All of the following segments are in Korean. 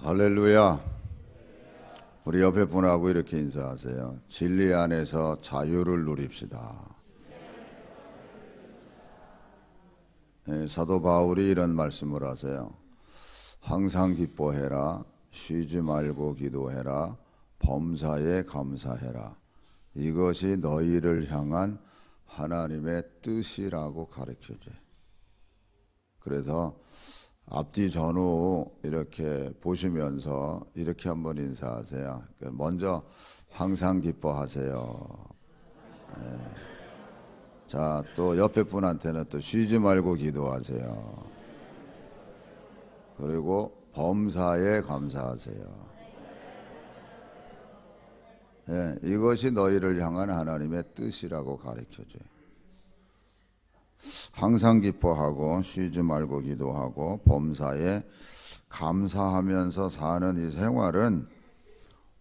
할렐루야. 우리 옆에 분하고 이렇게 인사하세요. 진리 안에서 자유를 누립시다. 사도 바울이 이런 말씀을 하세요. 항상 기뻐해라. 쉬지 말고 기도해라. 범사에 감사해라. 이것이 너희를 향한 하나님의 뜻이라고 가르쳐줘요. 그래서 앞뒤 전후 이렇게 보시면서 이렇게 한번 인사하세요. 먼저 항상 기뻐하세요. 자, 또 옆에 분한테는 또 쉬지 말고 기도하세요. 그리고 범사에 감사하세요. 이것이 너희를 향한 하나님의 뜻이라고 가르쳐줘요. 항상 기뻐하고 쉬지 말고 기도하고 범사에 감사하면서 사는 이 생활은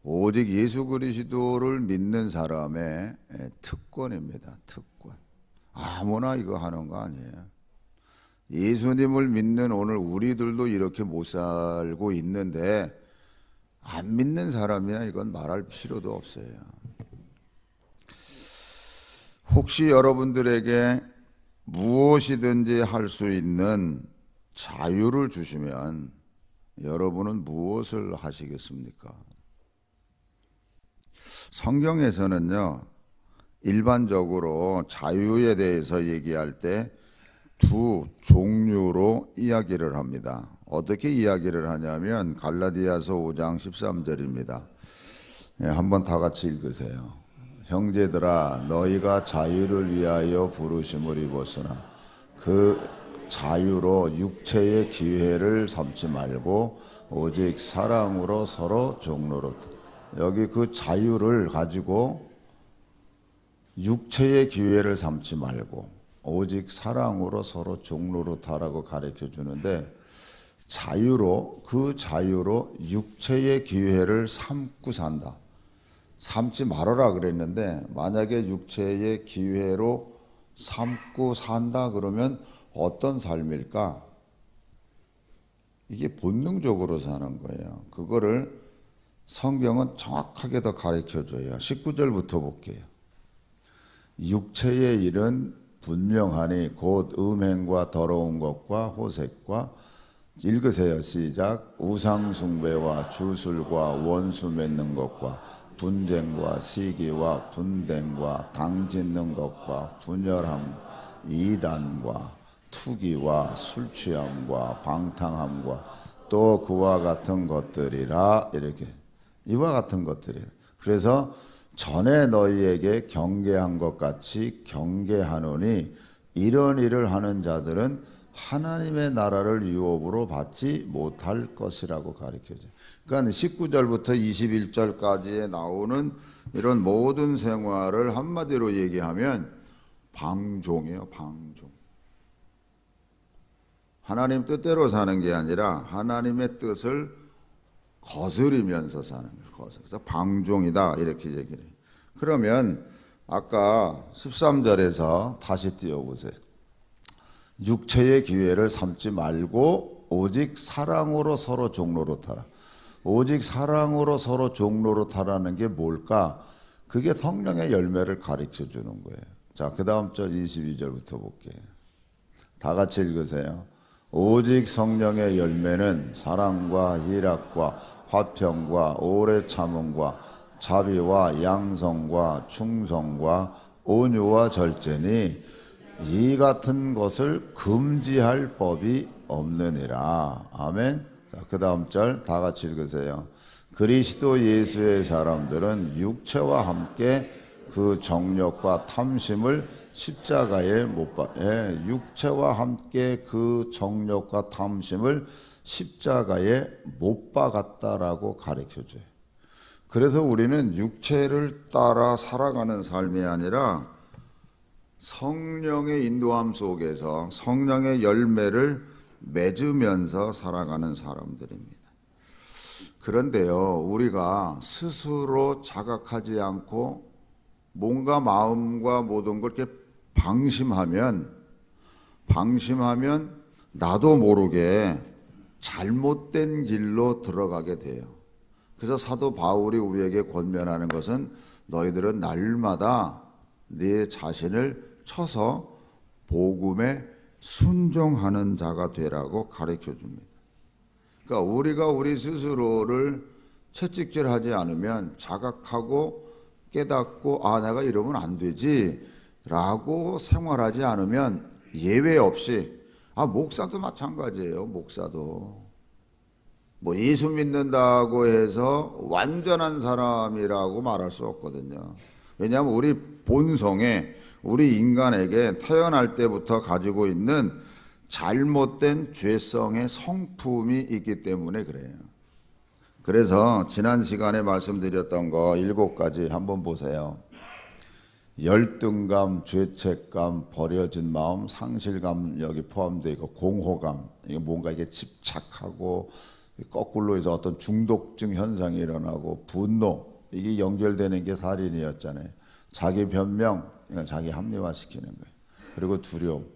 오직 예수 그리스도를 믿는 사람의 특권입니다. 특권. 아무나 이거 하는 거 아니에요. 예수님을 믿는 오늘 우리들도 이렇게 못 살고 있는데 안 믿는 사람이야 이건 말할 필요도 없어요. 혹시 여러분들에게 무엇이든지 할 수 있는 자유를 주시면 여러분은 무엇을 하시겠습니까? 성경에서는요, 일반적으로 자유에 대해서 얘기할 때 두 종류로 이야기를 합니다. 어떻게 이야기를 하냐면 갈라디아서 5장 13절입니다. 한번 다 같이 읽으세요. 형제들아 너희가 자유를 위하여 부르심을 입었으나 그 자유로 육체의 기회를 삼지 말고 오직 사랑으로 서로 종로로. 여기 그 자유를 가지고 육체의 기회를 삼지 말고 오직 사랑으로 서로 종로로 타라고 가르쳐 주는데 자유로 그 자유로 육체의 기회를 삼고 산다. 삼지 말아라 그랬는데 만약에 육체의 기회로 삼고 산다 그러면 어떤 삶일까? 이게 본능적으로 사는 거예요. 그거를 성경은 정확하게 더 가르쳐줘요. 19절부터 볼게요. 육체의 일은 분명하니 곧 음행과 더러운 것과 호색과 읽으세요. 시작. 우상 숭배와 주술과 원수 맺는 것과 분쟁과 시기와 분댕과 당짓는 것과 분열함, 이단과 투기와 술 취함과 방탕함과 또 그와 같은 것들이라. 이렇게 이와 같은 것들이라. 그래서 전에 너희에게 경계한 것 같이 경계하노니 이런 일을 하는 자들은 하나님의 나라를 유업으로 받지 못할 것이라고 가르쳐줘요. 그러니까 19절부터 21절까지에 나오는 이런 모든 생활을 한마디로 얘기하면 방종이에요. 방종. 하나님 뜻대로 사는 게 아니라 하나님의 뜻을 거스리면서 사는 거예요. 그래서 방종이다 이렇게 얘기를 해요. 그러면 아까 13절에서 다시 띄워보세요. 육체의 기회를 삼지 말고 오직 사랑으로 서로 종로로 타라. 오직 사랑으로 서로 종로로 타라는 게 뭘까? 그게 성령의 열매를 가르쳐 주는 거예요. 자, 그 다음 절 22절부터 볼게요. 다 같이 읽으세요. 오직 성령의 열매는 사랑과 희락과 화평과 오래 참음과 자비와 양성과 충성과 온유와 절제니 이 같은 것을 금지할 법이 없느니라. 아멘. 자, 그 다음 절 다 같이 읽으세요. 그리스도 예수의 사람들은 육체와 함께 그 정욕과 탐심을 십자가에 육체와 함께 그 정욕과 탐심을 십자가에 못 박았다라고 가르쳐줘요. 그래서 우리는 육체를 따라 살아가는 삶이 아니라 성령의 인도함 속에서 성령의 열매를 맺으면서 살아가는 사람들입니다. 그런데요, 우리가 스스로 자각하지 않고 뭔가 마음과 모든 걸 이렇게 방심하면 나도 모르게 잘못된 길로 들어가게 돼요. 그래서 사도 바울이 우리에게 권면하는 것은 너희들은 날마다 네 자신을 쳐서 복음에 순종하는 자가 되라고 가르쳐 줍니다. 그러니까 우리가 우리 스스로를 채찍질하지 않으면 자각하고 깨닫고 내가 이러면 안 되지 라고 생활하지 않으면 예외 없이 목사도 마찬가지예요. 목사도 뭐 예수 믿는다고 해서 완전한 사람이라고 말할 수 없거든요. 왜냐하면 우리 본성에 우리 인간에게 태어날 때부터 가지고 있는 잘못된 죄성의 성품이 있기 때문에 그래요. 그래서 지난 시간에 말씀드렸던 거 7가지 한번 보세요. 열등감, 죄책감, 버려진 마음, 상실감 여기 포함되어 있고 공허감, 이게 뭔가 이게 집착하고 거꾸로 해서 어떤 중독증 현상이 일어나고 분노, 이게 연결되는 게 살인이었잖아요. 자기 변명, 자기 합리화시키는 거예요. 그리고 두려움,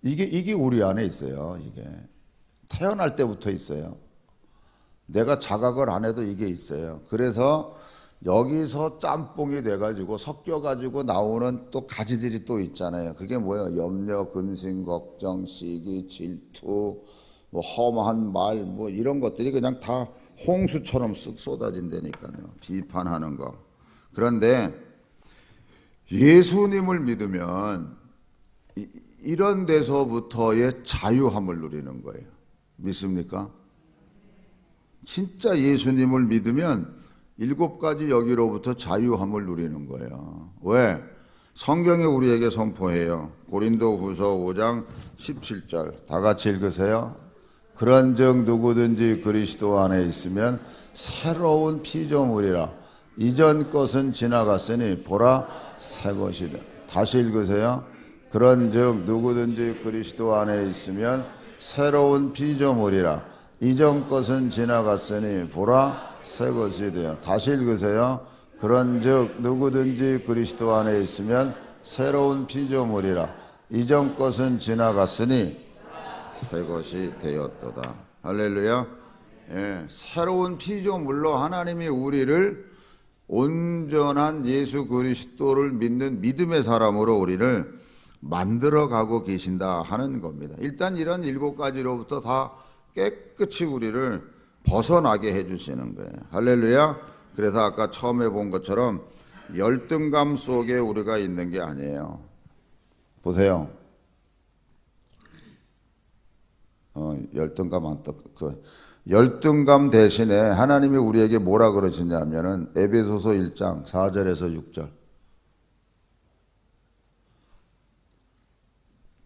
이게 우리 안에 있어요. 이게 태어날 때부터 있어요. 내가 자각을 안 해도 이게 있어요. 그래서 여기서 짬뽕이 돼가지고 섞여가지고 나오는 또 가지들이 또 있잖아요. 그게 뭐예요? 염려, 근심, 걱정, 시기, 질투, 뭐 험한 말, 뭐 이런 것들이 그냥 다 홍수처럼 쏟아진다니까요. 비판하는 거. 그런데 예수님을 믿으면 이런 데서부터의 자유함을 누리는 거예요. 믿습니까? 진짜 예수님을 믿으면 7가지 여기로부터 자유함을 누리는 거예요. 왜? 성경이 우리에게 선포해요. 고린도후서 5장 17절 다 같이 읽으세요. 그런즉 누구든지 그리스도 안에 있으면 새로운 피조물이라. 이전 것은 지나갔으니 보라 새 것이다. 다시 읽으세요. 그런즉 누구든지 그리스도 안에 있으면 새로운 피조물이라. 이전 것은 지나갔으니 보라 새 것이 되어. 다시 읽으세요. 그런즉 누구든지 그리스도 안에 있으면 새로운 피조물이라. 이전 것은 지나갔으니 새 것이 되었도다. 할렐루야. 새로운 피조물로 하나님이 우리를 온전한 예수 그리스도를 믿는 믿음의 사람으로 우리를 만들어가고 계신다 하는 겁니다. 일단 이런 7가지로부터 다 깨끗이 우리를 벗어나게 해주시는 거예요. 할렐루야. 그래서 아까 처음에 본 것처럼 열등감 속에 우리가 있는 게 아니에요. 보세요. 열등감 대신에 하나님이 우리에게 뭐라 그러시냐면은 에베소서 1장 4절에서 6절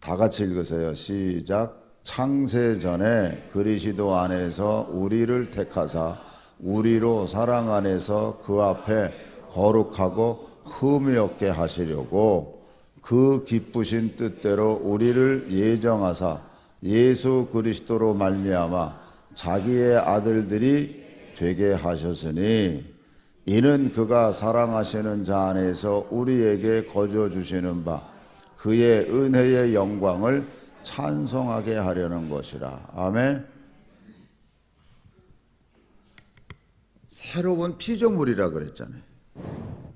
다 같이 읽으세요. 시작. 창세전에 그리스도 안에서 우리를 택하사 우리로 사랑 안에서 그 앞에 거룩하고 흠이 없게 하시려고 그 기쁘신 뜻대로 우리를 예정하사 예수 그리스도로 말미암아 자기의 아들들이 되게 하셨으니 이는 그가 사랑하시는 자 안에서 우리에게 거저 주시는 바 그의 은혜의 영광을 찬송하게 하려는 것이라. 아멘. 새로운 피조물이라 그랬잖아요.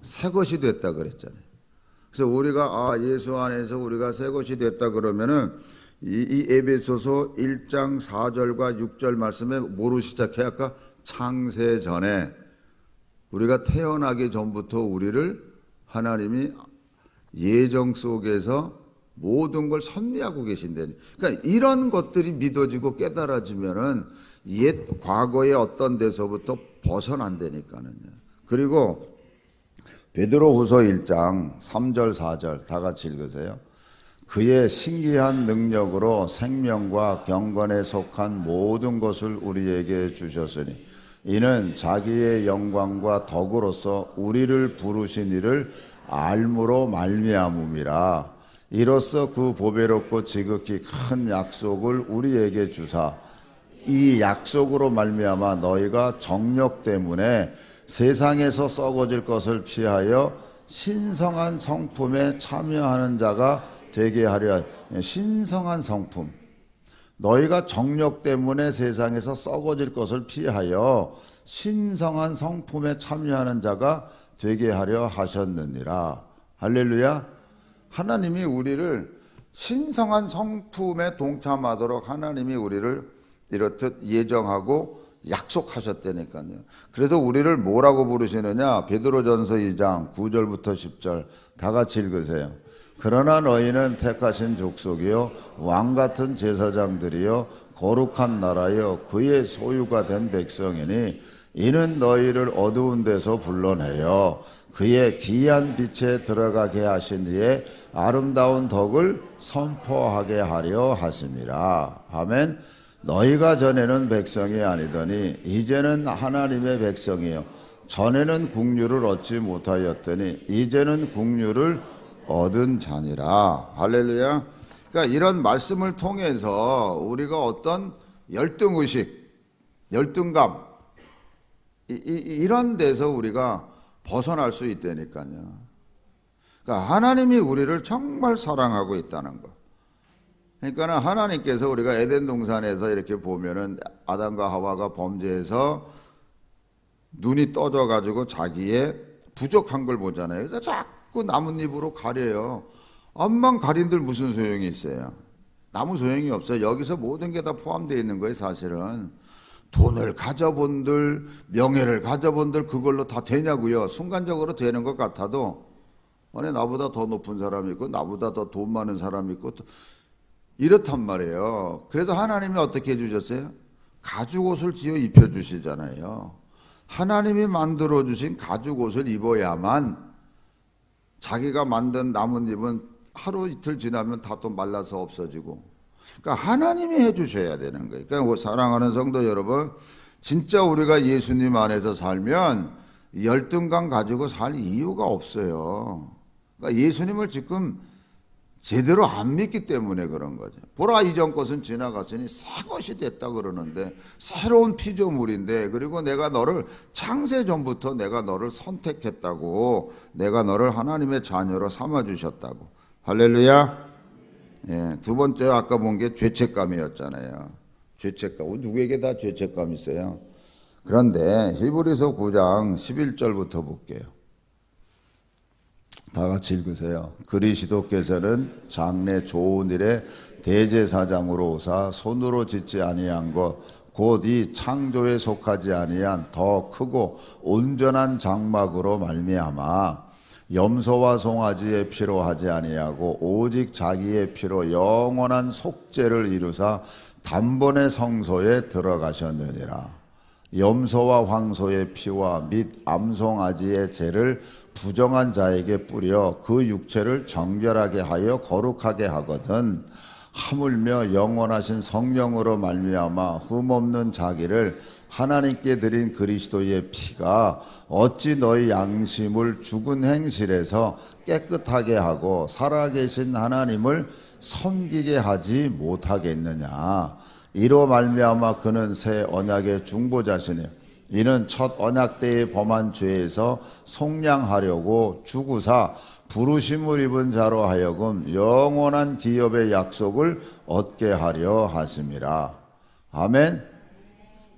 새 것이 됐다 그랬잖아요. 그래서 우리가 예수 안에서 우리가 새 것이 됐다 그러면은 이 에베소서 1장 4절과 6절 말씀에 뭐로 시작해? 아까 창세 전에 우리가 태어나기 전부터 우리를 하나님이 예정 속에서 모든 걸 섭리하고 계신다니. 그러니까 이런 것들이 믿어지고 깨달아지면은 옛 과거의 어떤 데서부터 벗어난다니까요. 그리고 베드로후서 1장 3절 4절 다 같이 읽으세요. 그의 신기한 능력으로 생명과 경건에 속한 모든 것을 우리에게 주셨으니 이는 자기의 영광과 덕으로서 우리를 부르신 이를 알므로 말미암음이라. 이로써 그 보배롭고 지극히 큰 약속을 우리에게 주사 이 약속으로 말미암아 너희가 정욕 때문에 세상에서 썩어질 것을 피하여 신성한 성품에 참여하는 자가 되게 하려. 신성한 성품. 너희가 정욕 때문에 세상에서 썩어질 것을 피하여 신성한 성품에 참여하는 자가 되게 하려 하셨느니라. 할렐루야. 하나님이 우리를 신성한 성품에 동참하도록 하나님이 우리를 이렇듯 예정하고 약속하셨다니까요. 그래서 우리를 뭐라고 부르시느냐? 베드로전서 2장 9절부터 10절 다 같이 읽으세요. 그러나 너희는 택하신 족속이요 왕같은 제사장들이요 거룩한 나라요 그의 소유가 된 백성이니 이는 너희를 어두운 데서 불러내어 그의 기이한 빛에 들어가게 하신 이의 아름다운 덕을 선포하게 하려 하심이라. 아멘. 너희가 전에는 백성이 아니더니 이제는 하나님의 백성이요 전에는 국류를 얻지 못하였더니 이제는 국류를 얻은 자니라. 할렐루야. 그러니까 이런 말씀을 통해서 우리가 어떤 열등의식, 열등감 이런 데서 우리가 벗어날 수 있다니까요. 그러니까 하나님이 우리를 정말 사랑하고 있다는 거. 그러니까 하나님께서 우리가 에덴 동산에서 이렇게 보면은 아담과 하와가 범죄해서 눈이 떠져 가지고 자기의 부족한 걸 보잖아요. 그래서 자꾸 나뭇잎으로 가려요. 앞만 가린들 무슨 소용이 있어요? 아무 소용이 없어요. 여기서 모든 게 다 포함되어 있는 거예요. 사실은 돈을 가져본들, 명예를 가져본들 그걸로 다 되냐고요. 순간적으로 되는 것 같아도 아니 나보다 더 높은 사람이 있고 나보다 더 돈 많은 사람이 있고 이렇단 말이에요. 그래서 하나님이 어떻게 해주셨어요? 가죽옷을 지어 입혀주시잖아요. 하나님이 만들어주신 가죽옷을 입어야만 자기가 만든 나뭇잎은 하루 이틀 지나면 다 또 말라서 없어지고. 그러니까 하나님이 해주셔야 되는 거예요. 그러니까 사랑하는 성도 여러분, 진짜 우리가 예수님 안에서 살면 열등감 가지고 살 이유가 없어요. 그러니까 예수님을 지금 제대로 안 믿기 때문에 그런 거죠. 보라 이전 것은 지나갔으니 새 것이 됐다 그러는데 새로운 피조물인데 그리고 내가 너를 창세 전부터 내가 너를 선택했다고 내가 너를 하나님의 자녀로 삼아주셨다고. 할렐루야. 예, 두 번째 아까 본 게 죄책감이었잖아요. 죄책감. 누구에게 다 죄책감 있어요. 그런데 히브리서 9장 11절부터 볼게요. 다 같이 읽으세요. 그리스도께서는 장래 좋은 일에 대제사장으로 오사 손으로 짓지 아니한 것 곧 이 창조에 속하지 아니한 더 크고 온전한 장막으로 말미암아 염소와 송아지의 피로 하지 아니하고 오직 자기의 피로 영원한 속죄를 이루사 단번에 성소에 들어가셨느니라. 염소와 황소의 피와 및 암송아지의 죄를 부정한 자에게 뿌려 그 육체를 정결하게 하여 거룩하게 하거든 하물며 영원하신 성령으로 말미암아 흠없는 자기를 하나님께 드린 그리스도의 피가 어찌 너희 양심을 죽은 행실에서 깨끗하게 하고 살아계신 하나님을 섬기게 하지 못하겠느냐. 이로 말미암아 그는 새 언약의 중보자시니 이는 첫 언약 때에 범한 죄에서 속량하려고 죽으사 부르심을 입은 자로 하여금 영원한 기업의 약속을 얻게 하려 하심이라. 아멘.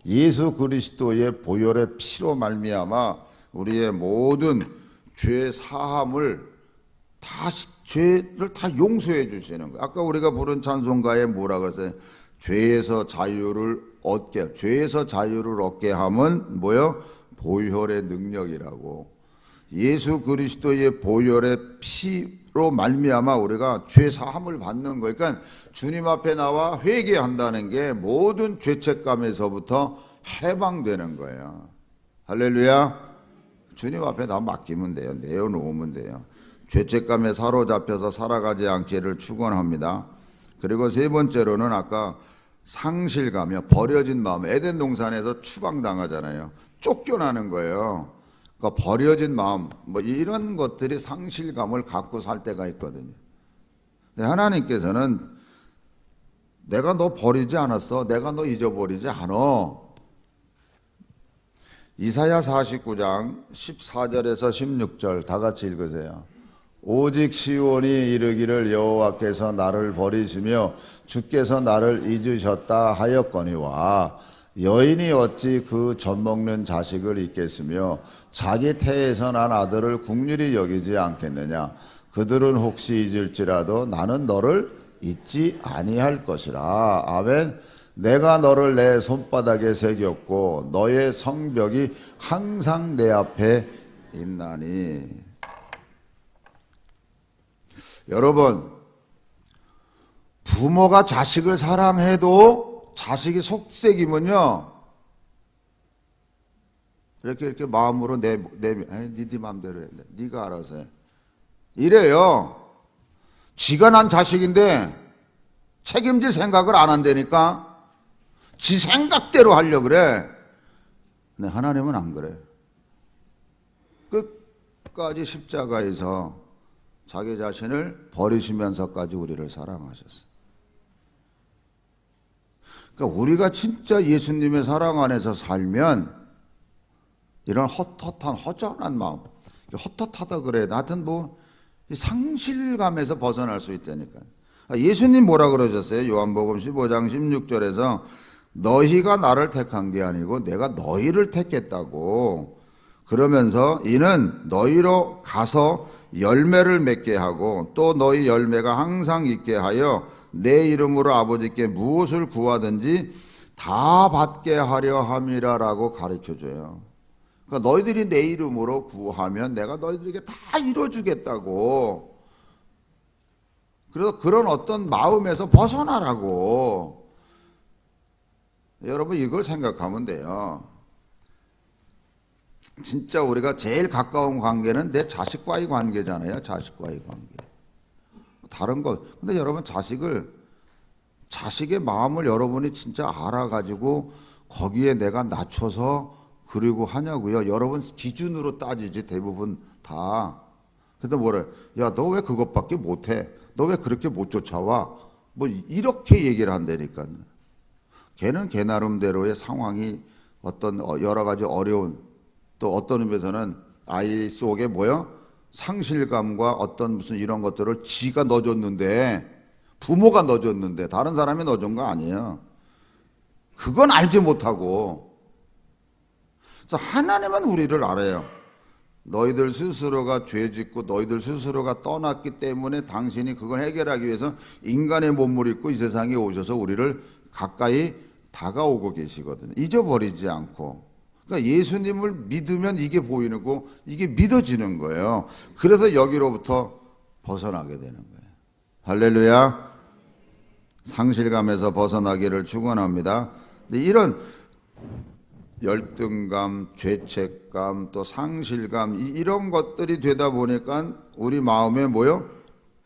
예수 그리스도의 보혈의 피로 말미암아 우리의 모든 죄 사함을 죄를 다 용서해 주시는 거예요. 아까 우리가 부른 찬송가에 뭐라 그랬어요? 죄에서 자유를 얻게 함은 뭐요? 보혈의 능력이라고. 예수 그리스도의 보혈의 피로 말미암아 우리가 죄 사함을 받는 거예요. 그러니까 주님 앞에 나와 회개한다는 게 모든 죄책감에서부터 해방되는 거예요. 할렐루야. 주님 앞에 다 맡기면 돼요. 내어놓으면 돼요. 죄책감에 사로잡혀서 살아가지 않기를 축원합니다. 그리고 세 번째로는 아까 상실감이요. 버려진 마음. 에덴 동산에서 추방당하잖아요. 쫓겨나는 거예요. 그러니까 버려진 마음, 뭐 이런 것들이 상실감을 갖고 살 때가 있거든요. 근데 하나님께서는 내가 너 버리지 않았어. 내가 너 잊어버리지 않아. 이사야 49장 14절에서 16절 다 같이 읽으세요. 오직 시온이 이르기를 여호와께서 나를 버리시며 주께서 나를 잊으셨다 하였거니와 여인이 어찌 그 젖먹는 자식을 잊겠으며 자기 태에서 난 아들을 국률이 여기지 않겠느냐. 그들은 혹시 잊을지라도 나는 너를 잊지 아니할 것이라. 아멘. 내가 너를 내 손바닥에 새겼고 너의 성벽이 항상 내 앞에 있나니. 여러분, 부모가 자식을 사랑해도 자식이 속색이면요, 이렇게 마음으로 네 마음대로 해. 네가 알아서 해. 이래요. 지가 난 자식인데 책임질 생각을 안 한다니까. 지 생각대로 하려고 그래. 근데 하나님은 안 그래. 끝까지 십자가에서 자기 자신을 버리시면서까지 우리를 사랑하셨어요. 그러니까 우리가 진짜 예수님의 사랑 안에서 살면 이런 헛헛한 허전한 마음, 헛헛하다 그래. 하여튼 뭐 상실감에서 벗어날 수 있다니까. 예수님 뭐라 그러셨어요? 요한복음 15장 16절에서 너희가 나를 택한 게 아니고 내가 너희를 택했다고. 그러면서 이는 너희로 가서 열매를 맺게 하고 또 너희 열매가 항상 있게 하여 내 이름으로 아버지께 무엇을 구하든지 다 받게 하려 함이라라고 가르쳐줘요. 그러니까 너희들이 내 이름으로 구하면 내가 너희들에게 다 이뤄주겠다고. 그래서 그런 어떤 마음에서 벗어나라고. 여러분 이걸 생각하면 돼요. 진짜 우리가 제일 가까운 관계는 내 자식과의 관계잖아요. 자식과의 관계. 다른 거. 근데 여러분 자식의 마음을 여러분이 진짜 알아가지고 거기에 내가 낮춰서 그리고 하냐고요. 여러분 기준으로 따지지 대부분 다. 근데 뭐래? 야, 너 왜 그것밖에 못해? 너 왜 그렇게 못 쫓아와? 뭐 이렇게 얘기를 한다니까요. 걔는 걔 나름대로의 상황이 어떤 여러 가지 어려운, 또 어떤 의미에서는 아이 속에 뭐요? 상실감과 어떤 무슨 이런 것들을 지가 넣어줬는데, 부모가 넣어줬는데 다른 사람이 넣어준 거 아니에요. 그건 알지 못하고. 그래서 하나님은 우리를 알아요. 너희들 스스로가 죄짓고 너희들 스스로가 떠났기 때문에 당신이 그걸 해결하기 위해서 인간의 몸을 입고 이 세상에 오셔서 우리를 가까이 다가오고 계시거든요. 잊어버리지 않고. 그러니까 예수님을 믿으면 이게 보이는 거, 이게 믿어지는 거예요. 그래서 여기로부터 벗어나게 되는 거예요. 할렐루야. 상실감에서 벗어나기를 축원합니다. 이런 열등감, 죄책감, 또 상실감, 이런 것들이 되다 보니까 우리 마음에 뭐요?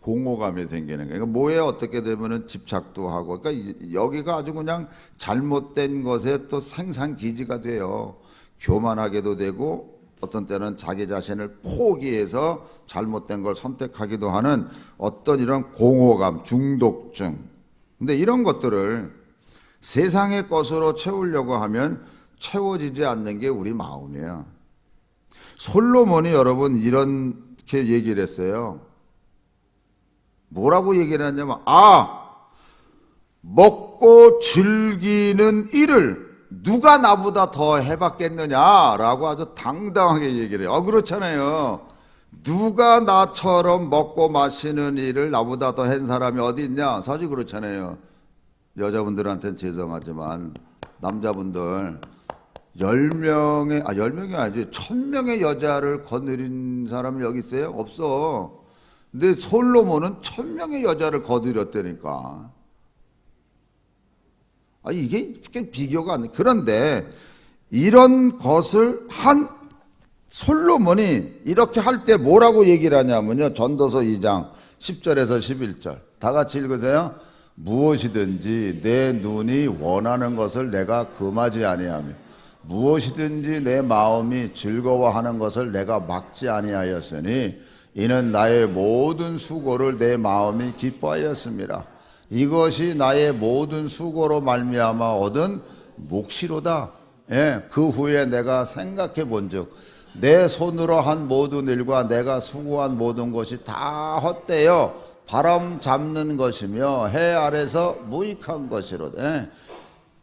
공허감이 생기는 거예요. 그러니까 뭐에 어떻게 되면은 집착도 하고, 그러니까 여기가 아주 그냥 잘못된 것에 또 생산기지가 돼요. 교만하게도 되고, 어떤 때는 자기 자신을 포기해서 잘못된 걸 선택하기도 하는 어떤 이런 공허감, 중독증. 근데 이런 것들을 세상의 것으로 채우려고 하면 채워지지 않는 게 우리 마음이에요. 솔로몬이 여러분 이렇게 얘기를 했어요. 뭐라고 얘기를 했냐면, 먹고 즐기는 일을 누가 나보다 더 해봤겠느냐라고 아주 당당하게 얘기를 해요. 그렇잖아요. 누가 나처럼 먹고 마시는 일을 나보다 더 한 사람이 어디 있냐? 사실 그렇잖아요. 여자분들한테는 죄송하지만 남자분들 10명이 아니지 1000명의 여자를 거느린 사람이 여기 있어요? 없어. 근데 솔로몬은 1000명의 여자를 거느렸다니까. 이게 비교가 안 돼. 그런데 이런 것을 한 솔로몬이 이렇게 할 때 뭐라고 얘기를 하냐면요. 전도서 2장 10절에서 11절. 다 같이 읽으세요. 무엇이든지 내 눈이 원하는 것을 내가 금하지 아니하며 무엇이든지 내 마음이 즐거워하는 것을 내가 막지 아니하였으니 이는 나의 모든 수고를 내 마음이 기뻐하였습니다. 이것이 나의 모든 수고로 말미암아 얻은 몫이로다. 그 후에 내가 생각해 본즉 내 손으로 한 모든 일과 내가 수고한 모든 것이 다 헛되어 바람 잡는 것이며 해 아래서 무익한 것이로되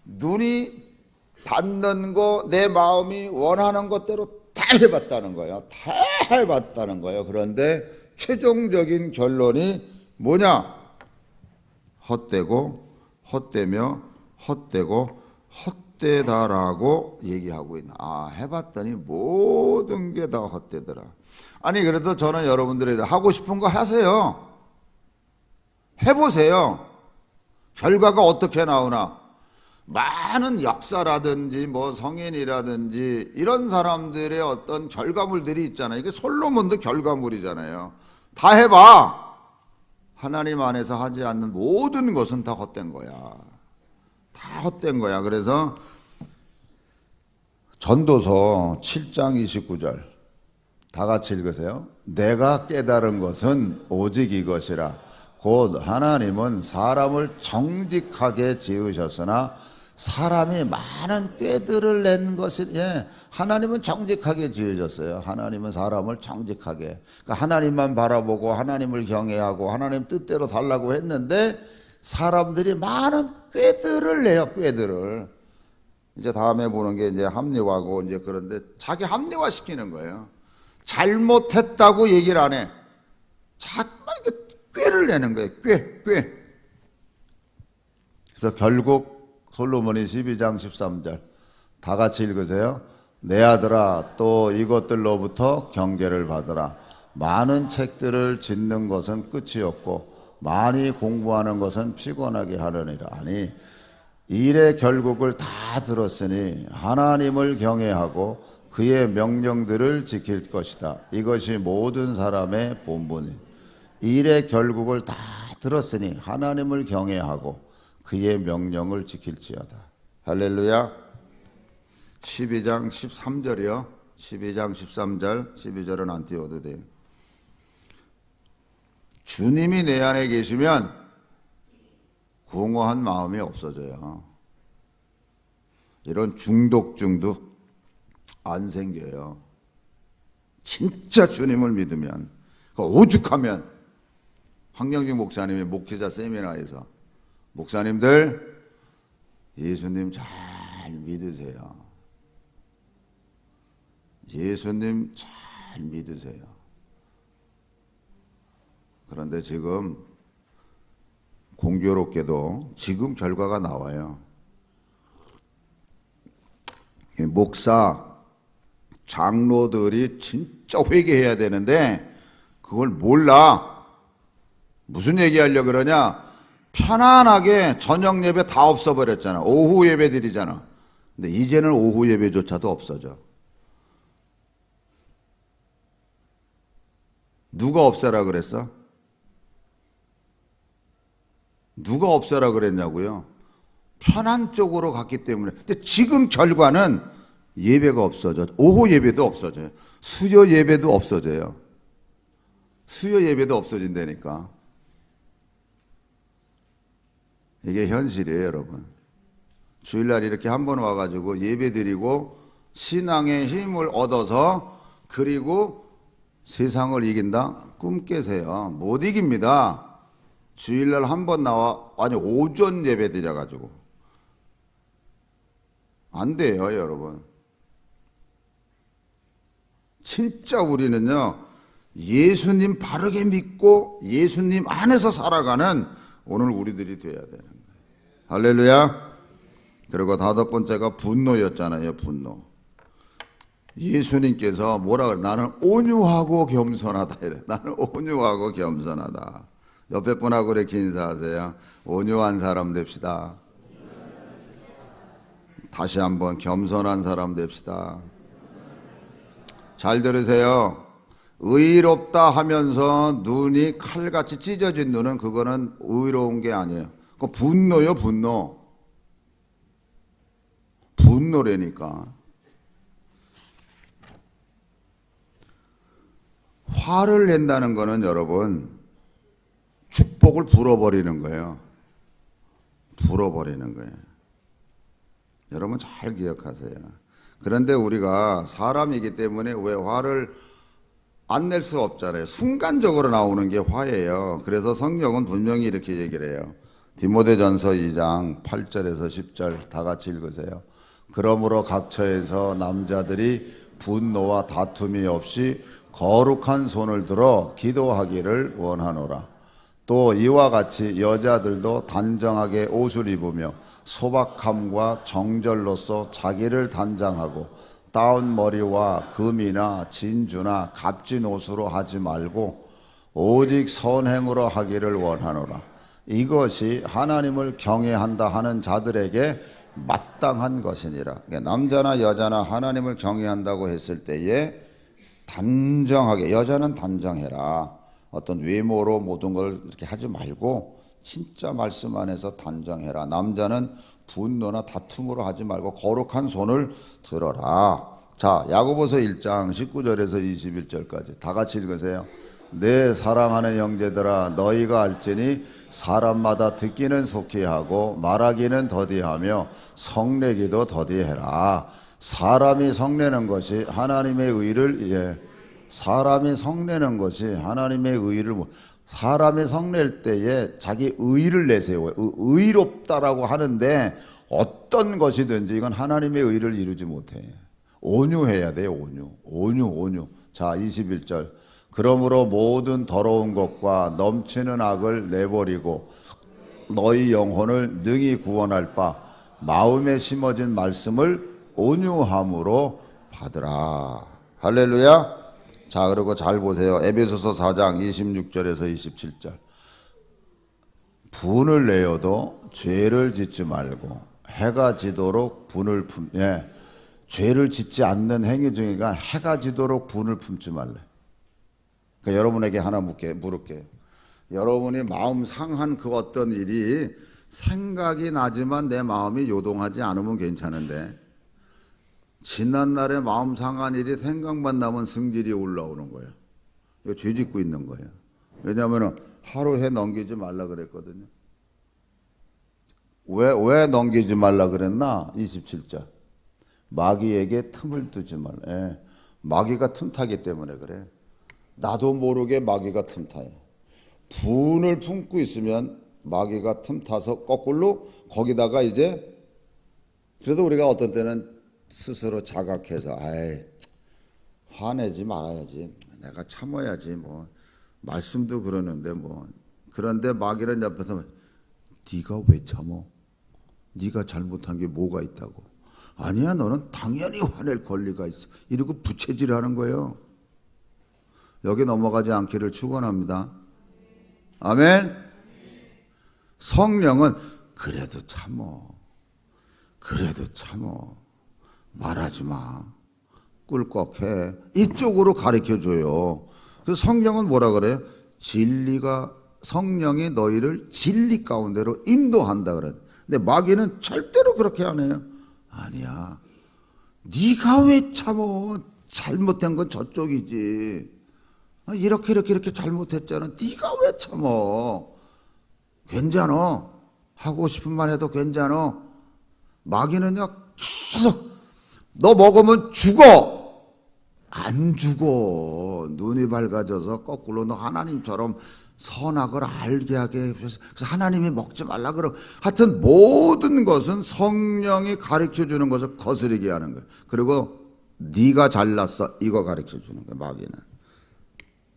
눈이 닿는 거 내 마음이 원하는 것대로 다 해봤다는 거예요. 다 해봤다는 거예요. 그런데 최종적인 결론이 뭐냐? 헛되고 헛되며 헛되고 헛되다라고 얘기하고 있나. 해봤더니 모든 게 다 헛되더라. 아니 그래도 저는 여러분들이 하고 싶은 거 하세요. 해보세요. 결과가 어떻게 나오나. 많은 역사라든지 뭐 성인이라든지 이런 사람들의 어떤 결과물들이 있잖아요. 이게 솔로몬도 결과물이잖아요. 다 해봐. 하나님 안에서 하지 않는 모든 것은 다 헛된 거야. 다 헛된 거야. 그래서 전도서 7장 29절 다 같이 읽으세요. 내가 깨달은 것은 오직 이것이라. 곧 하나님은 사람을 정직하게 지으셨으나 사람이 많은 꾀들을 낸 것이, 하나님은 정직하게 지으셨어요. 하나님은 사람을 정직하게. 그러니까 하나님만 바라보고 하나님을 경외하고 하나님 뜻대로 달라고 했는데 사람들이 많은 꾀들을 내요. 꾀들을. 이제 다음에 보는 게 이제 합리화고 이제 그런데 자기 합리화 시키는 거예요. 잘못했다고 얘기를 안 해. 자꾸 꾀를 내는 거예요. 꾀. 그래서 결국 솔로몬이 12장 13절 다 같이 읽으세요. 내 아들아 또 이것들로부터 경계를 받으라. 많은 책들을 짓는 것은 끝이 없고 많이 공부하는 것은 피곤하게 하려니라. 아니 일의 결국을 다 들었으니 하나님을 경외하고 그의 명령들을 지킬 것이다. 이것이 모든 사람의 본분이. 일의 결국을 다 들었으니 하나님을 경외하고 그의 명령을 지킬지어다. 할렐루야. 12장 13절이요. 12장 13절 12절은 안 띄워도 돼요. 주님이 내 안에 계시면 공허한 마음이 없어져요. 이런 중독증도 안 생겨요. 진짜 주님을 믿으면, 오죽하면 황경직 목사님이 목회자 세미나에서 목사님들 예수님 잘 믿으세요. 예수님 잘 믿으세요. 그런데 지금 공교롭게도 지금 결과가 나와요. 목사, 장로들이 진짜 회개해야 되는데 그걸 몰라. 무슨 얘기하려고 그러냐? 편안하게 저녁 예배 다 없어버렸잖아. 오후 예배 드리잖아. 근데 이제는 오후 예배조차도 없어져. 누가 없애라 그랬어? 누가 없애라 그랬냐고요? 편한 쪽으로 갔기 때문에. 근데 지금 결과는 예배가 없어져. 오후 예배도 없어져요. 수요 예배도 없어져요. 수요 예배도 없어진다니까. 이게 현실이에요, 여러분. 주일날 이렇게 한 번 와가지고 예배 드리고 신앙의 힘을 얻어서 그리고 세상을 이긴다? 꿈 깨세요. 못 이깁니다. 주일날 한 번 나와, 아니 오전 예배 드려가지고. 안 돼요, 여러분. 진짜 우리는요, 예수님 바르게 믿고 예수님 안에서 살아가는 오늘 우리들이 돼야 되는 거예요. 할렐루야. 그리고 다섯 번째가 분노였잖아요. 분노. 예수님께서 뭐라 그래? 나는 온유하고 겸손하다 이래. 나는 온유하고 겸손하다. 옆에 분하고 이렇게 인사하세요. 온유한 사람 됩시다. 다시 한번 겸손한 사람 됩시다. 잘 들으세요. 의롭다 하면서 눈이 칼같이 찢어진 눈은 그거는 의로운 게 아니에요. 그거 분노요, 분노. 분노라니까. 화를 낸다는 거는 여러분 축복을 불어버리는 거예요. 불어버리는 거예요. 여러분 잘 기억하세요. 그런데 우리가 사람이기 때문에 왜 화를 안 낼 수 없잖아요. 순간적으로 나오는 게 화예요. 그래서 성경은 분명히 이렇게 얘기를 해요. 디모데전서 2장 8절에서 10절 다 같이 읽으세요. 그러므로 각처에서 남자들이 분노와 다툼이 없이 거룩한 손을 들어 기도하기를 원하노라. 또 이와 같이 여자들도 단정하게 옷을 입으며 소박함과 정절로서 자기를 단장하고 따온 머리와 금이나 진주나 값진 옷으로 하지 말고 오직 선행으로 하기를 원하노라. 이것이 하나님을 경외한다 하는 자들에게 마땅한 것이니라. 남자나 여자나 하나님을 경외한다고 했을 때에 단정하게, 여자는 단정해라. 어떤 외모로 모든 걸 이렇게 하지 말고 진짜 말씀 안에서 단정해라. 남자는 분노나 다툼으로 하지 말고 거룩한 손을 들어라. 자, 야고보서 1장 19절에서 21절까지 다 같이 읽으세요. 내 사랑하는 형제들아, 너희가 알지니 사람마다 듣기는 속히 하고 말하기는 더디하며 성내기도 더디해라. 사람이 성내는 것이 하나님의 의를 사람이 성내는 것이 사람이 성낼 때에 자기 의를 내세워요. 의롭다라고 하는데 어떤 것이든지 이건 하나님의 의를 이루지 못해. 온유해야 돼요. 온유. 자, 21절. 그러므로 모든 더러운 것과 넘치는 악을 내버리고 너희 영혼을 능히 구원할 바 마음에 심어진 말씀을 온유함으로 받으라. 할렐루야. 자, 그리고 잘 보세요. 에베소서 4장 26절에서 27절. 분을 내어도 죄를 짓지 말고 해가 지도록 죄를 짓지 않는 행위 중에가 해가 지도록 분을 품지 말래. 그러니까 여러분에게 하나 물을게요. 여러분이 마음 상한 그 어떤 일이 생각이 나지만 내 마음이 요동하지 않으면 괜찮은데 지난날에 마음 상한 일이 생각만 나면 승질이 올라오는 거예요. 이거 죄 짓고 있는 거예요. 왜냐하면 하루 해 넘기지 말라 그랬거든요. 왜 넘기지 말라 그랬나? 27절. 마귀에게 틈을 두지 말라. 마귀가 틈타기 때문에 그래. 나도 모르게 마귀가 틈타요. 분을 품고 있으면 마귀가 틈타서 거꾸로 거기다가 이제 그래도 우리가 어떤 때는 스스로 자각해서 화내지 말아야지. 내가 참아야지. 말씀도 그러는데 그런데 마귀는 옆에서 네가 왜 참어? 네가 잘못한 게 뭐가 있다고? 아니야, 너는 당연히 화낼 권리가 있어. 이러고 부채질하는 거예요. 여기 넘어가지 않기를 축원합니다. 아멘. 성령은 그래도 참어. 말하지 마. 꿀꺽해. 이쪽으로 가르쳐줘요. 그래서 성령은 뭐라 그래요? 성령이 너희를 진리 가운데로 인도한다 그래. 근데 마귀는 절대로 그렇게 안 해요. 아니야. 네가 왜 참어? 잘못된 건 저쪽이지. 이렇게 잘못했잖아. 네가 왜 참어? 괜찮아. 하고 싶은 말 해도 괜찮아. 마귀는요 계속 너 먹으면 죽어. 안 죽어. 눈이 밝아져서 거꾸로 너 하나님처럼 선악을 알게 하게 해서 하나님이 먹지 말라 그러. 하여튼 모든 것은 성령이 가르쳐주는 것을 거스르게 하는 거예요. 그리고 네가 잘났어 이거 가르쳐주는 거예요. 마귀는.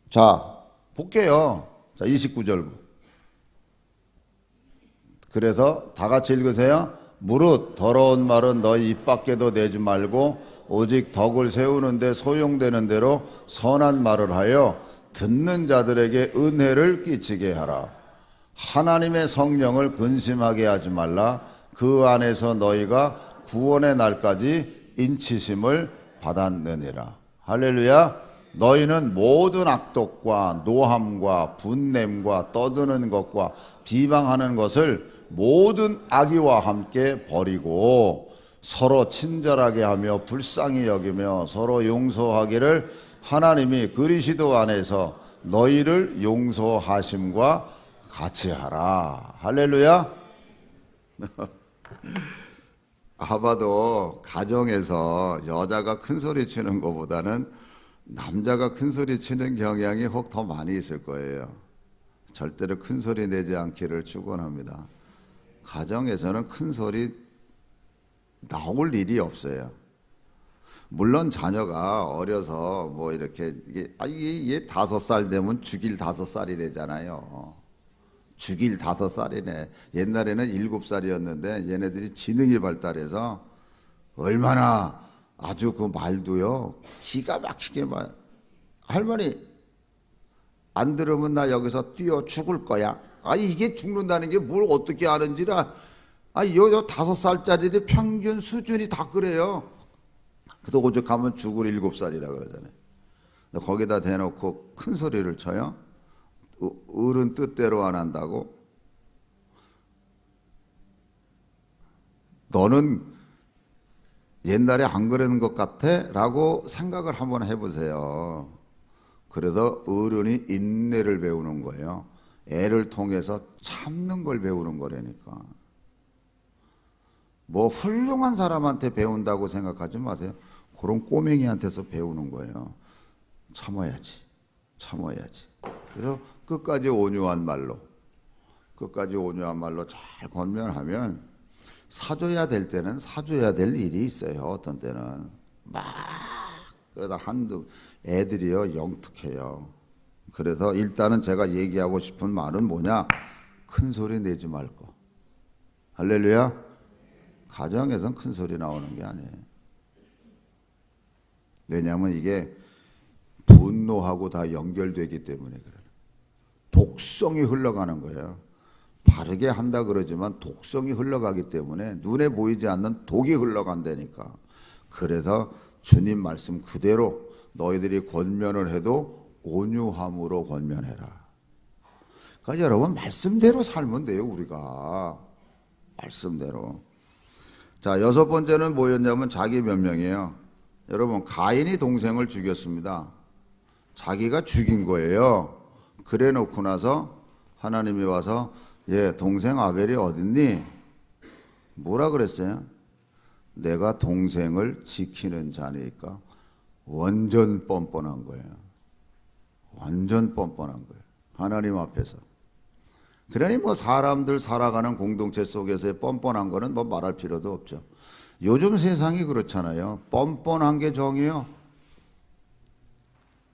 자, 볼게요. 자, 29절. 그래서 다 같이 읽으세요. 무릇 더러운 말은 너희 입 밖에도 내지 말고 오직 덕을 세우는 데 소용되는 대로 선한 말을 하여 듣는 자들에게 은혜를 끼치게 하라. 하나님의 성령을 근심하게 하지 말라. 그 안에서 너희가 구원의 날까지 인치심을 받았느니라. 할렐루야. 너희는 모든 악독과 노함과 분냄과 떠드는 것과 비방하는 것을 모든 악의와 함께 버리고 서로 친절하게 하며 불쌍히 여기며 서로 용서하기를 하나님이 그리스도 안에서 너희를 용서하심과 같이 하라. 할렐루야. 아마도 가정에서 여자가 큰 소리 치는 것보다는 남자가 큰 소리 치는 경향이 혹 더 많이 있을 거예요. 절대로 큰 소리 내지 않기를 축원합니다. 가정에서는 큰 소리 나올 일이 없어요. 물론 자녀가 어려서 뭐 이렇게 이게 5살 되면 죽일 5살이래잖아요. 죽일 5살이네. 옛날에는 7살이었는데 얘네들이 지능이 발달해서 얼마나 아주 그 말도요 기가 막히게 말. 할머니 안 들으면 나 여기서 뛰어 죽을 거야. 이게 죽는다는 게 뭘 어떻게 아는지라. 요 5살짜리들 평균 수준이 다 그래요. 그래도 오죽하면 죽을 7살이라 그러잖아요. 거기다 대놓고 큰 소리를 쳐요. 어른 뜻대로 안 한다고? 너는 옛날에 안 그러는 것 같아? 라고 생각을 한번 해보세요. 그래서 어른이 인내를 배우는 거예요. 애를 통해서 참는 걸 배우는 거라니까. 뭐 훌륭한 사람한테 배운다고 생각하지 마세요. 그런 꼬맹이한테서 배우는 거예요. 참아야지. 그래서 끝까지 온유한 말로 잘 권면하면 사줘야 될 때는 사줘야 될 일이 있어요. 어떤 때는 막 그러다 한두 애들이요 영특해요. 그래서 일단은 제가 얘기하고 싶은 말은 뭐냐? 큰 소리 내지 말 거. 할렐루야. 가정에선 큰 소리 나오는 게 아니에요. 왜냐하면 이게 분노하고 다 연결되기 때문에 그래요. 독성이 흘러가는 거예요. 바르게 한다 그러지만 독성이 흘러가기 때문에 눈에 보이지 않는 독이 흘러간다니까. 그래서 주님 말씀 그대로 너희들이 권면을 해도 온유함으로 권면해라. 그러니까 여러분 말씀대로 살면 돼요. 우리가 말씀대로. 자, 6번째는 뭐였냐면 자기 변명이에요. 여러분 가인이 동생을 죽였습니다. 자기가 죽인 거예요. 그래 놓고 나서 하나님이 와서 동생 아벨이 어딨니? 뭐라 그랬어요? 내가 동생을 지키는 자니까. 완전 뻔뻔한 거예요. 완전 뻔뻔한 거예요. 하나님 앞에서. 그러니 뭐 사람들 살아가는 공동체 속에서의 뻔뻔한 거는 뭐 말할 필요도 없죠. 요즘 세상이 그렇잖아요. 뻔뻔한 게 정이요.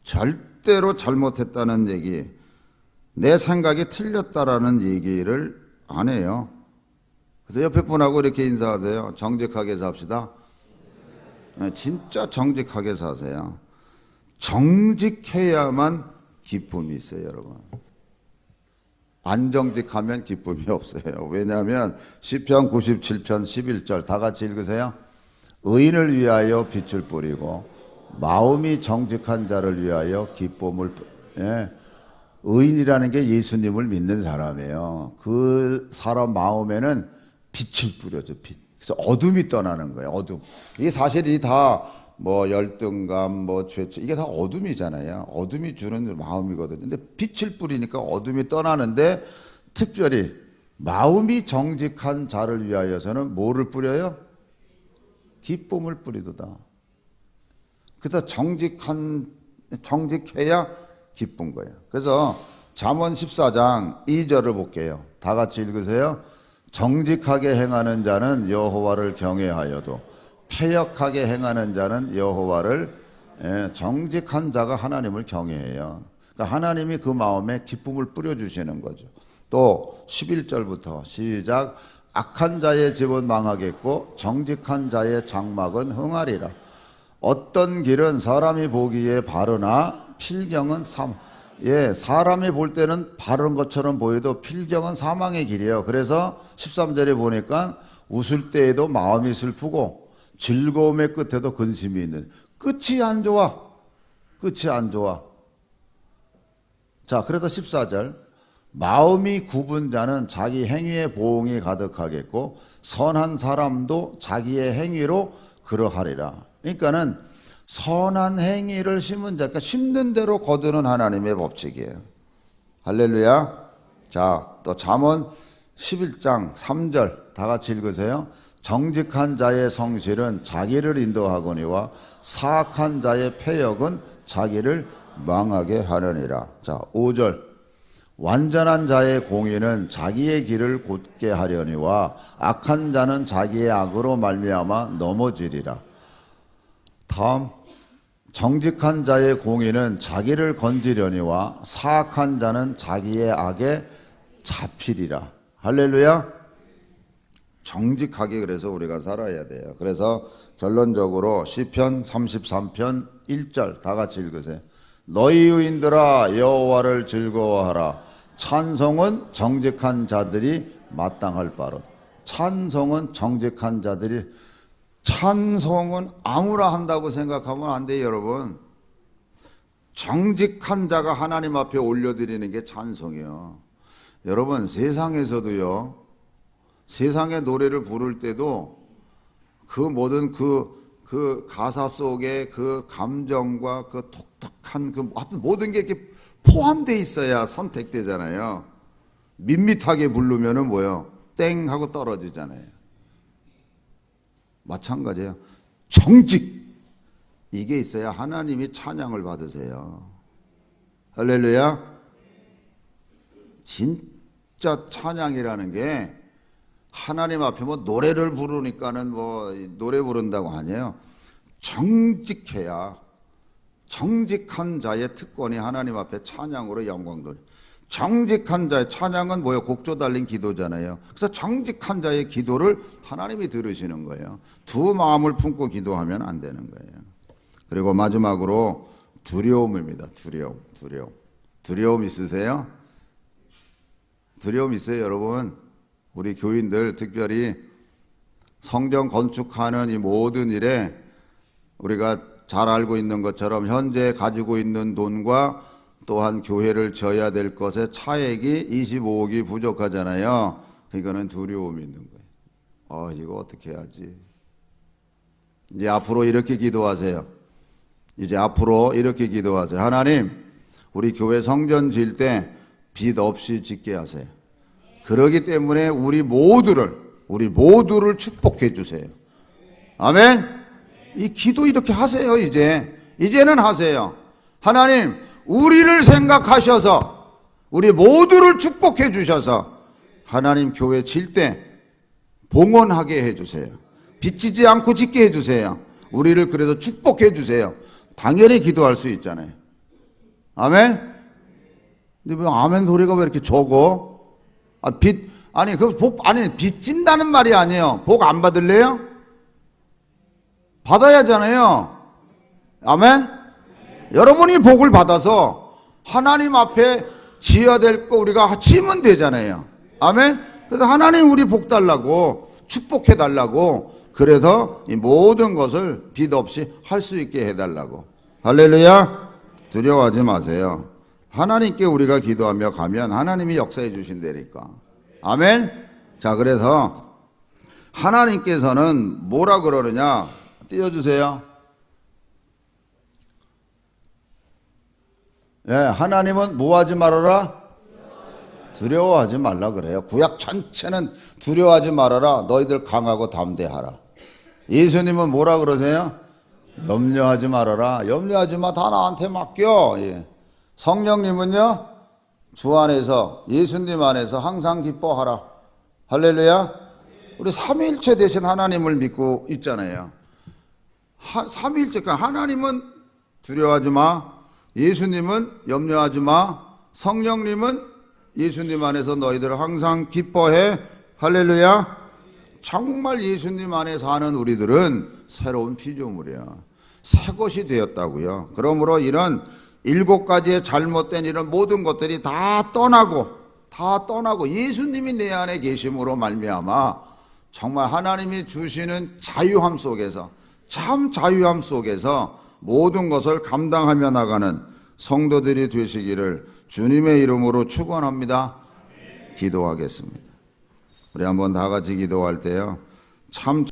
절대로 잘못했다는 얘기, 내 생각이 틀렸다라는 얘기를 안 해요. 그래서 옆에 분하고 이렇게 인사하세요. 정직하게 삽시다. 진짜 정직하게 사세요. 정직해야만 기쁨이 있어요, 여러분. 안 정직하면 기쁨이 없어요. 왜냐하면 시편 97편 11절 다 같이 읽으세요. 의인을 위하여 빛을 뿌리고 마음이 정직한 자를 위하여 기쁨을 의인이라는 게 예수님을 믿는 사람이에요. 그 사람 마음에는 빛을 뿌려줘. 빛. 그래서 어둠이 떠나는 거예요. 어둠. 이게 사실이 다 뭐 열등감, 뭐 죄책, 이게 다 어둠이잖아요. 어둠이 주는 마음이거든요. 근데 빛을 뿌리니까 어둠이 떠나는데, 특별히 마음이 정직한 자를 위하여서는 뭐를 뿌려요? 기쁨을 뿌리도다. 그래서 정직해야 기쁜 거예요. 그래서 잠언 14장 2절을 볼게요. 다 같이 읽으세요. 정직하게 행하는 자는 여호와를 경외하여도 패역하게 행하는 자는 여호와를, 정직한 자가 하나님을 경외해요. 그러니까 하나님이 그 마음에 기쁨을 뿌려주시는 거죠. 또 11절부터 시작. 악한 자의 집은 망하겠고 정직한 자의 장막은 흥하리라. 어떤 길은 사람이 보기에 바르나 필경은 사람이 볼 때는 바른 것처럼 보여도 필경은 사망의 길이에요. 그래서 13절에 보니까 웃을 때에도 마음이 슬프고 즐거움의 끝에도 근심이 있는. 끝이 안 좋아. 자, 그래서 14절. 마음이 굽은 자는 자기 행위에 보응이 가득하겠고 선한 사람도 자기의 행위로 그러하리라. 그러니까는 선한 행위를 심은 자, 그러니까 심는 대로 거두는 하나님의 법칙이에요. 할렐루야. 자, 또 잠언 11장 3절 다 같이 읽으세요. 정직한 자의 성실은 자기를 인도하거니와 사악한 자의 패역은 자기를 망하게 하느니라. 자, 5절. 완전한 자의 공의는 자기의 길을 곧게 하려니와 악한 자는 자기의 악으로 말미암아 넘어지리라. 다음. 정직한 자의 공의는 자기를 건지려니와 사악한 자는 자기의 악에 잡히리라. 할렐루야. 정직하게 그래서 우리가 살아야 돼요. 그래서 결론적으로 시편 33편 1절 다 같이 읽으세요. 너희 의인들아 여호와를 즐거워하라. 찬송은 정직한 자들이 마땅할 바로다. 찬송은 정직한 자들이, 찬송은 아무나 한다고 생각하면 안 돼요, 여러분. 정직한 자가 하나님 앞에 올려드리는 게 찬송이에요. 여러분, 세상에서도요, 세상의 노래를 부를 때도 그 모든 그 가사 속에 그 감정과 그 독특한 그 모든 게 이렇게 포함되어 있어야 선택되잖아요. 밋밋하게 부르면은 뭐예요? 땡 하고 떨어지잖아요. 마찬가지예요. 정직, 이게 있어야 하나님이 찬양을 받으세요. 할렐루야. 진짜 찬양이라는 게 하나님 앞에 뭐 노래를 부르니까는 뭐 노래 부른다고 아니에요. 정직해야, 정직한 자의 특권이 하나님 앞에 찬양으로 영광 돌려. 정직한 자의 찬양은 뭐예요? 곡조 달린 기도잖아요. 그래서 정직한 자의 기도를 하나님이 들으시는 거예요. 두 마음을 품고 기도하면 안 되는 거예요. 그리고 마지막으로 두려움입니다. 두려움 있으세요? 두려움 있어요, 여러분? 우리 교인들 특별히 성전 건축하는 이 모든 일에 우리가 잘 알고 있는 것처럼 현재 가지고 있는 돈과 또한 교회를 져야 될 것의 차액이 25억이 부족하잖아요. 이거는 두려움이 있는 거예요. 이거 어떻게 해야지? 이제 앞으로 이렇게 기도하세요. 하나님, 우리 교회 성전 지을 때 빚 없이 짓게 하세요. 그러기 때문에 우리 모두를 축복해 주세요. 아멘. 이 기도 이렇게 하세요. 이제는 하세요. 하나님, 우리를 생각하셔서 우리 모두를 축복해 주셔서 하나님 교회 질 때 봉헌하게 해 주세요. 빚지지 않고 짓게 해 주세요. 우리를 그래서 축복해 주세요. 당연히 기도할 수 있잖아요. 아멘. 근데 왜 아멘 소리가 왜 이렇게 적어? 빚진다는 말이 아니에요. 복 안 받을래요? 받아야 하잖아요. 아멘? 여러분이 복을 받아서 하나님 앞에 지어야 될 거 우리가 지으면 되잖아요. 아멘? 그래서 하나님 우리 복 달라고, 축복해 달라고, 그래서 이 모든 것을 빚 없이 할 수 있게 해달라고. 할렐루야. 두려워하지 마세요. 하나님께 우리가 기도하며 가면 하나님이 역사해 주신다니까. 아멘. 자, 그래서 하나님께서는 뭐라 그러느냐? 띄워주세요. 하나님은 뭐 하지 말아라? 두려워하지 말라 그래요. 구약 전체는 두려워하지 말아라. 너희들 강하고 담대하라. 예수님은 뭐라 그러세요? 염려하지 말아라. 염려하지 마. 다 나한테 맡겨. 성령님은요, 주 안에서, 예수님 안에서 항상 기뻐하라. 할렐루야. 우리 삼위일체 대신 하나님을 믿고 있잖아요. 삼위일체가 하나님은 두려워하지 마, 예수님은 염려하지 마, 성령님은 예수님 안에서 너희들 항상 기뻐해. 할렐루야. 정말 예수님 안에 사는 우리들은 새로운 피조물이야. 새 것이 되었다고요. 그러므로 이런 7가지의 잘못된 이런 모든 것들이 다 떠나고 예수님이 내 안에 계심으로 말미암아 정말 하나님이 주시는 자유함 속에서, 참 자유함 속에서 모든 것을 감당하며 나가는 성도들이 되시기를 주님의 이름으로 축원합니다. 기도하겠습니다. 우리 한번 다 같이 기도할 때요, 참